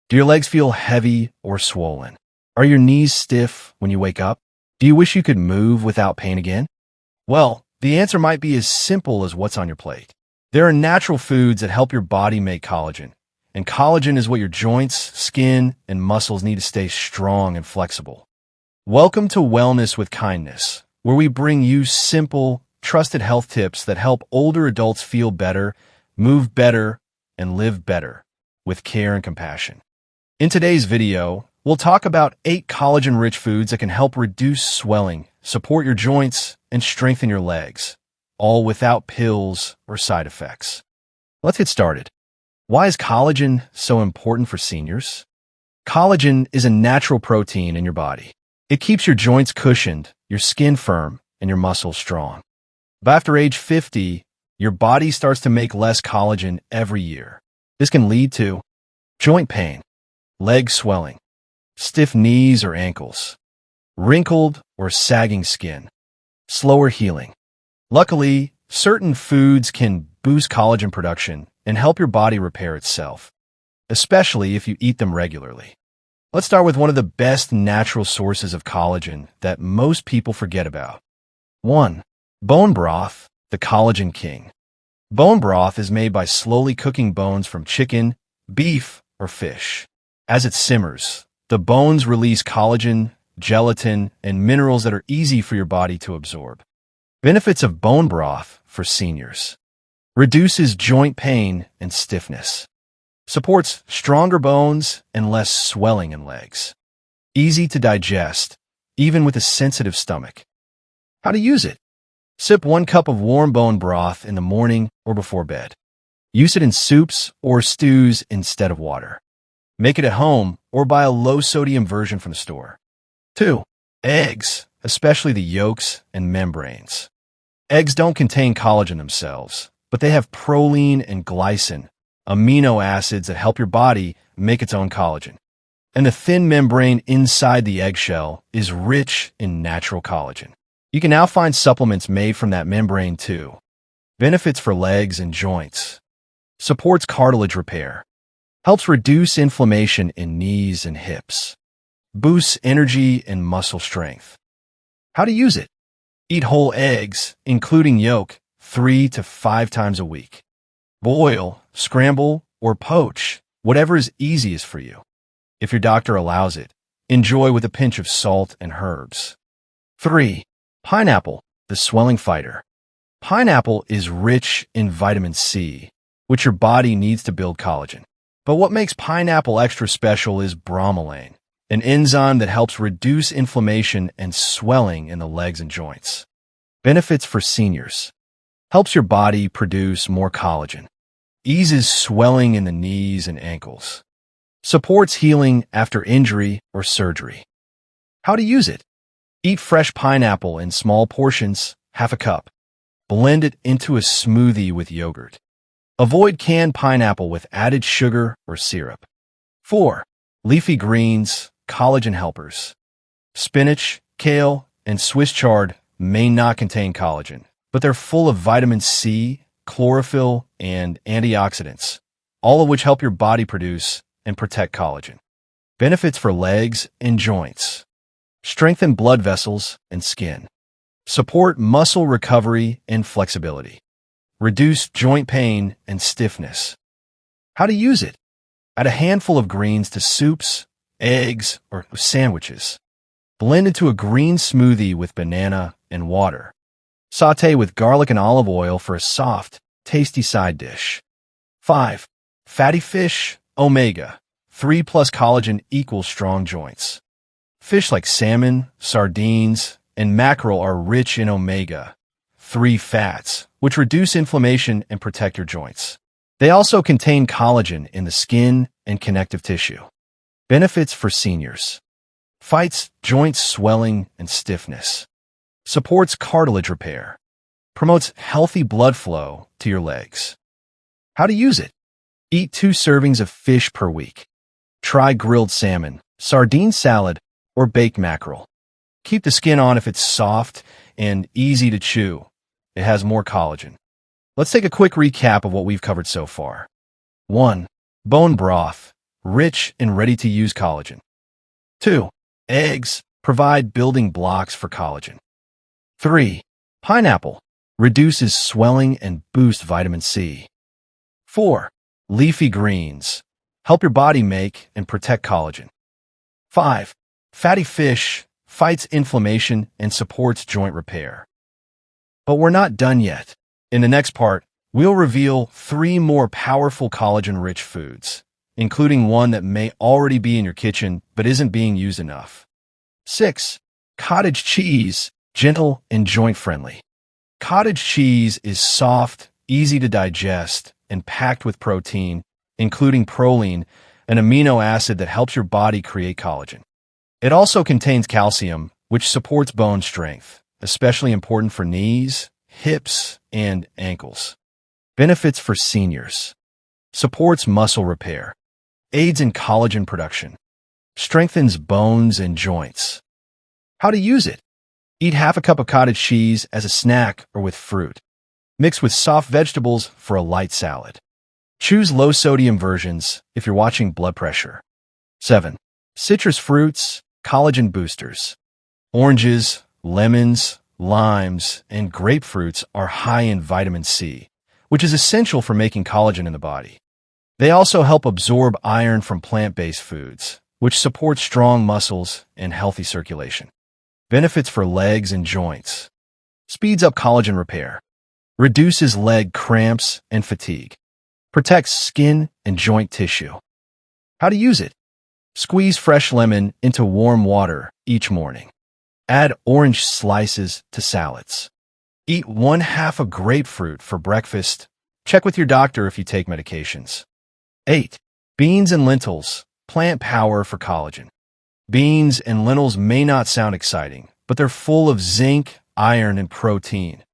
Do your legs feel heavy or swollen? Are your knees stiff when you wake up? Do you wish you could move without pain again? Well, the answer might be as simple as what's on your plate. There are natural foods that help your body make collagen, and collagen is what your joints, skin, and muscles need to stay strong and flexible. Welcome to Wellness with Kindness, where we bring you simple, trusted health tips that help older adults feel better, move better, and live better with care and compassion. In today's video, we'll talk about 8 collagen-rich foods that can help reduce swelling, support your joints, and strengthen your legs, all without pills or side effects. Let's get started. Why is collagen so important for seniors? Collagen is a natural protein in your body. It keeps your joints cushioned, your skin firm, and your muscles strong. But after age 50, your body starts to make less collagen every year. This can lead to joint pain, leg swelling, stiff knees or ankles, wrinkled or sagging skin, slower healing. Luckily, certain foods can boost collagen production and help your body repair itself, especially if you eat them regularly. Let's start with one of the best natural sources of collagen that most people forget about. 1. Bone broth, the collagen king. Bone broth is made by slowly cooking bones from chicken, beef, or fish. As it simmers, the bones release collagen, gelatin, and minerals that are easy for your body to absorb. Benefits of bone broth for seniors. Reduces joint pain and stiffness. Supports stronger bones and less swelling in legs. Easy to digest, even with a sensitive stomach. How to use it? Sip 1 cup of warm bone broth in the morning or before bed. Use it in soups or stews instead of water. Make it at home or buy a low-sodium version from the store. 2. Eggs, especially the yolks and membranes. Eggs don't contain collagen themselves, but they have proline and glycine, amino acids that help your body make its own collagen. And the thin membrane inside the eggshell is rich in natural collagen. You can now find supplements made from that membrane too. Benefits for legs and joints. Supports cartilage repair. Helps reduce inflammation in knees and hips. Boosts energy and muscle strength. How to use it? Eat whole eggs, including yolk, 3 to 5 times a week. Boil, scramble, or poach, whatever is easiest for you. If your doctor allows it, enjoy with a pinch of salt and herbs. 3. Pineapple, the swelling fighter. Pineapple is rich in vitamin C, which your body needs to build collagen. But what makes pineapple extra special is bromelain, an enzyme that helps reduce inflammation and swelling in the legs and joints. Benefits for seniors. Helps your body produce more collagen. Eases swelling in the knees and ankles. Supports healing after injury or surgery. How to use it? Eat fresh pineapple in small portions, half a cup. Blend it into a smoothie with yogurt. Avoid canned pineapple with added sugar or syrup. 4. Leafy greens, collagen helpers. Spinach, kale, and Swiss chard may not contain collagen, but they're full of vitamin C, chlorophyll, and antioxidants, all of which help your body produce and protect collagen. Benefits for legs and joints. Strengthen blood vessels and skin. Support muscle recovery and flexibility. Reduce joint pain and stiffness. How to use it? Add a handful of greens to soups, eggs, or sandwiches. Blend into a green smoothie with banana and water. Sauté with garlic and olive oil for a soft, tasty side dish. 5. Fatty fish, omega. 3 plus collagen equals strong joints. Fish like salmon, sardines, and mackerel are rich in omega-3 fats, which reduce inflammation and protect your joints. They also contain collagen in the skin and connective tissue. Benefits for seniors. Fights joint swelling and stiffness. Supports cartilage repair. Promotes healthy blood flow to your legs. How to use it? Eat 2 servings of fish per week. Try grilled salmon, sardine salad, or baked mackerel. Keep the skin on if it's soft and easy to chew. It has more collagen. Let's take a quick recap of what we've covered so far. 1. Bone broth, rich and ready-to-use collagen. 2. Eggs provide building blocks for collagen. 3. Pineapple reduces swelling and boosts vitamin C. 4. Leafy greens help your body make and protect collagen. 5. Fatty fish fights inflammation and supports joint repair. But we're not done yet. In the next part, we'll reveal 3 more powerful collagen-rich foods, including one that may already be in your kitchen but isn't being used enough. 6. Cottage cheese, gentle and joint-friendly. Cottage cheese is soft, easy to digest, and packed with protein, including proline, an amino acid that helps your body create collagen. It also contains calcium, which supports bone strength, especially important for knees, hips, and ankles. Benefits for seniors. Supports muscle repair. Aids in collagen production. Strengthens bones and joints. How to use it. Eat half a cup of cottage cheese as a snack or with fruit. Mix with soft vegetables for a light salad. Choose low-sodium versions if you're watching blood pressure. 7. Citrus fruits, collagen boosters. Oranges, lemons, limes, and grapefruits are high in vitamin C, which is essential for making collagen in the body. They also help absorb iron from plant-based foods, which supports strong muscles and healthy circulation. Benefits for legs and joints. Speeds up collagen repair. Reduces leg cramps and fatigue. Protects skin and joint tissue. How to use it. Squeeze fresh lemon into warm water each morning. Add orange slices to salads. Eat 1/2 a grapefruit for breakfast. Check with your doctor if you take medications. 8. Beans and lentils, plant power for collagen. Beans and lentils may not sound exciting, but they're full of zinc, iron, and protein,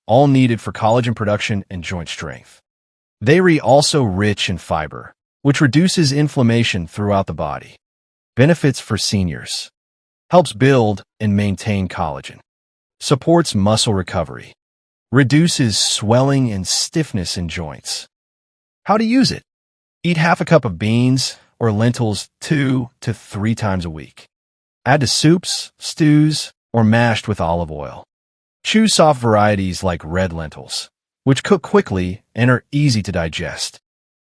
all needed for collagen production and joint strength. They are also rich in fiber, which reduces inflammation throughout the body. Benefits for seniors. Helps build and maintain collagen. Supports muscle recovery. Reduces swelling and stiffness in joints. How to use it. Eat half a cup of beans or lentils 2 to 3 times a week. Add to soups, stews, or mashed with olive oil. Choose soft varieties like red lentils, which cook quickly and are easy to digest.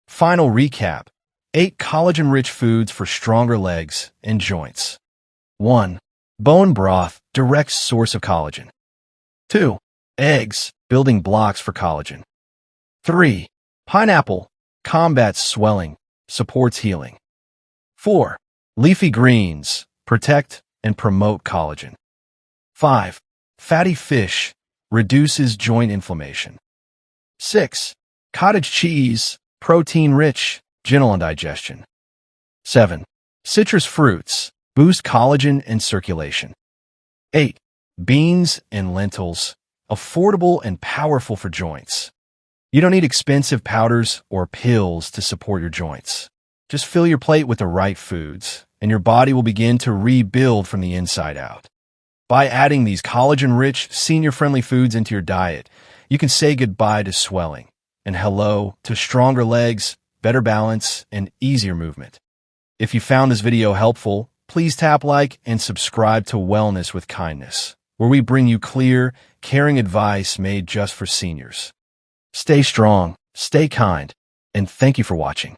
Final recap. 8 collagen-rich foods for stronger legs and joints. 1. Bone broth, direct source of collagen. 2. Eggs, building blocks for collagen. 3. Pineapple, combats swelling, supports healing. 4. Leafy greens, protect and promote collagen. 5. Fatty fish, reduces joint inflammation. 6. Cottage cheese, protein-rich, gentle on digestion. 7. Citrus fruits, boost collagen and circulation. 8. Beans and lentils, affordable and powerful for joints. You don't need expensive powders or pills to support your joints. Just fill your plate with the right foods, and your body will begin to rebuild from the inside out. By adding these collagen-rich, senior-friendly foods into your diet, you can say goodbye to swelling and hello to stronger legs, better balance, and easier movement. If you found this video helpful, please tap like and subscribe to Wellness with Kindness, where we bring you clear, caring advice made just for seniors. Stay strong, stay kind, and thank you for watching.